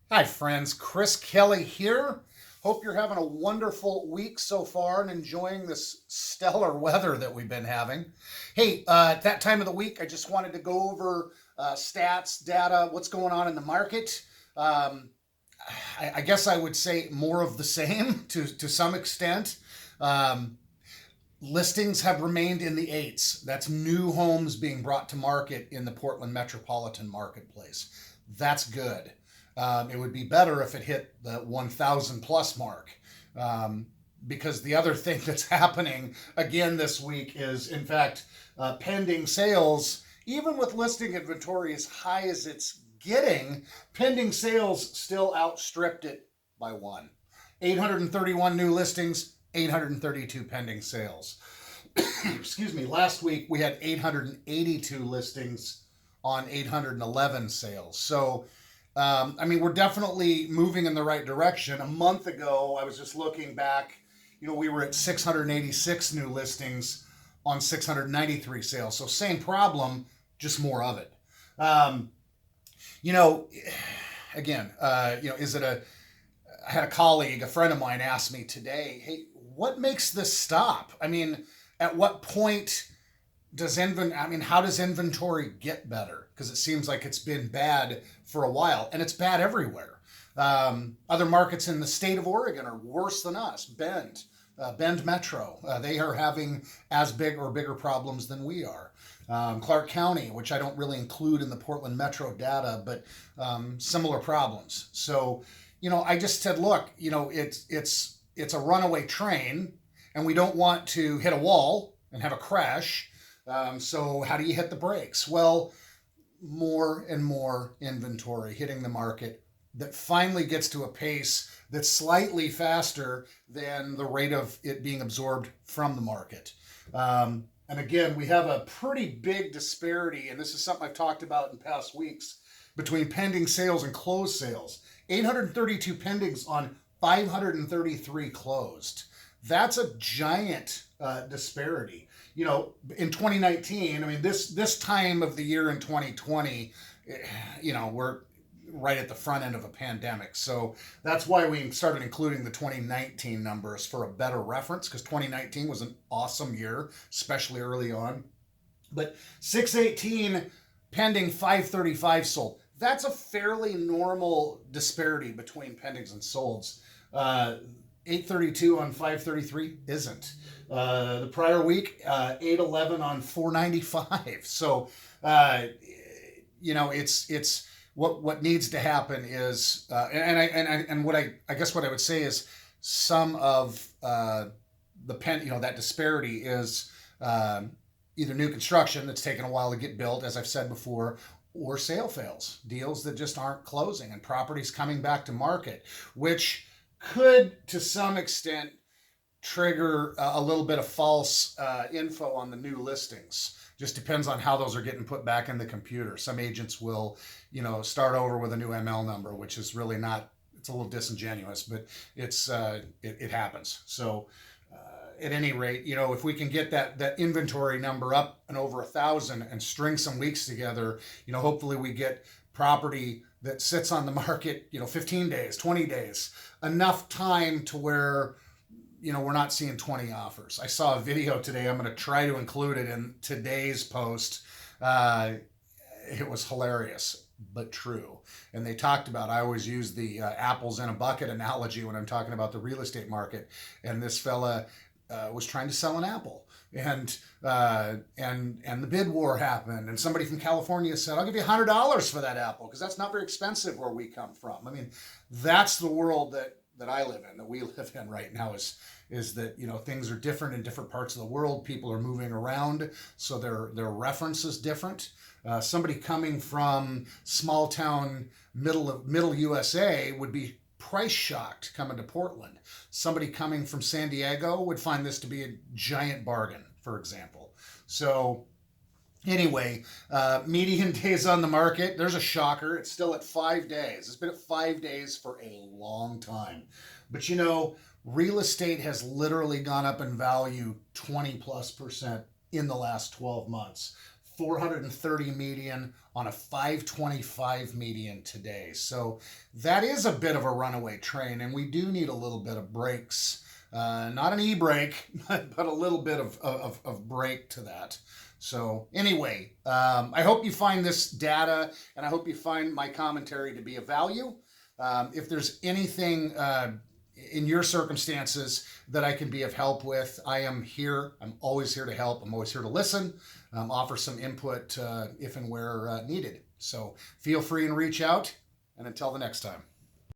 Hi, friends. Chris Kelly here. Hope you're having a wonderful week so far and enjoying this stellar weather that we've been having. Hey, at that time of the week, I just wanted to go over stats, data, what's going on in the market. Um, I guess I would say more of the same to some extent. Um, Listings have remained in the eights. That's new homes being brought to market in the Portland metropolitan marketplace. That's good. It would be better if it hit the 1,000 plus mark. Um, because the other thing that's happening again this week is, in fact, pending sales, even with listing inventory as high as it's getting, pending sales still outstripped it by one. 831 new listings, 832 pending sales. Excuse me, last week we had 882 listings on 811 sales. So, I mean, we're definitely moving in the right direction. A month ago, I was just looking back, we were at 686 new listings on 693 sales. So, same problem, just more of it. Um, you know, Again, is it a I had a colleague, a friend of mine, ask me today, "Hey, what makes this stop? I mean, at what point how does inventory get better? Because it seems like it's been bad for a while, and it's bad everywhere. Other markets in the state of Oregon are worse than us. Bend Metro, they are having as big or bigger problems than we are. Clark County, which I don't really include in the Portland Metro data, but similar problems. So, I just said, look, it's a runaway train, and we don't want to hit a wall and have a crash. So how do you hit the brakes? Well, more and more inventory hitting the market that finally gets to a pace that's slightly faster than the rate of it being absorbed from the market. And again, we have a pretty big disparity, and this is something I've talked about in past weeks, between pending sales and closed sales. 832 pendings on 533 closed. That's a giant disparity. In 2019, I mean, this time of the year in 2020, we're right at the front end of a pandemic. So that's why we started including the 2019 numbers for a better reference, because 2019 was an awesome year, especially early on. But 618 pending, 535 sold. That's a fairly normal disparity between pendings and solds. 832 on 533 isn't. The prior week, 811 on 495. So, it's what needs to happen is, and I guess what I would say is some of that disparity is either new construction that's taken a while to get built, as I've said before, or sale fails, deals that just aren't closing, and properties coming back to market, which could, to some extent, trigger a little bit of false info on the new listings. Just depends on how those are getting put back in the computer. Some agents will, start over with a new ML number, which is really not. It's a little disingenuous, but it happens. So at any rate, if we can get that inventory number up and over 1,000 and string some weeks together, hopefully we get property that sits on the market, 15 days, 20 days, enough time to where we're not seeing 20 offers. I saw a video today. I'm going to try to include it in today's post. It was hilarious, but true. And they talked about, I always use the apples in a bucket analogy when I'm talking about the real estate market. And this fella was trying to sell an apple, and the bid war happened, and somebody from California said, "I'll give you $100 for that apple because that's not very expensive where we come from." I mean, that's the world that I live in, that we live in right now, is that things are different in different parts of the world. People are moving around, so their reference is different. Somebody coming from small town middle USA would be price shocked coming to Portland. Somebody coming from San Diego would find this to be a giant bargain, for example. So anyway, median days on the market, there's a shocker. It's still at 5 days. It's been at 5 days for a long time. But real estate has literally gone up in value 20+% in the last 12 months. 430 median on a 525 median today. So that is a bit of a runaway train, and we do need a little bit of brakes. Not an e-brake, but a little bit of brake to that. So anyway, I hope you find this data, and I hope you find my commentary to be of value. If there's anything in your circumstances that I can be of help with, I am here. I'm always here to help. I'm always here to listen, offer some input if and where needed. So feel free and reach out. And until the next time.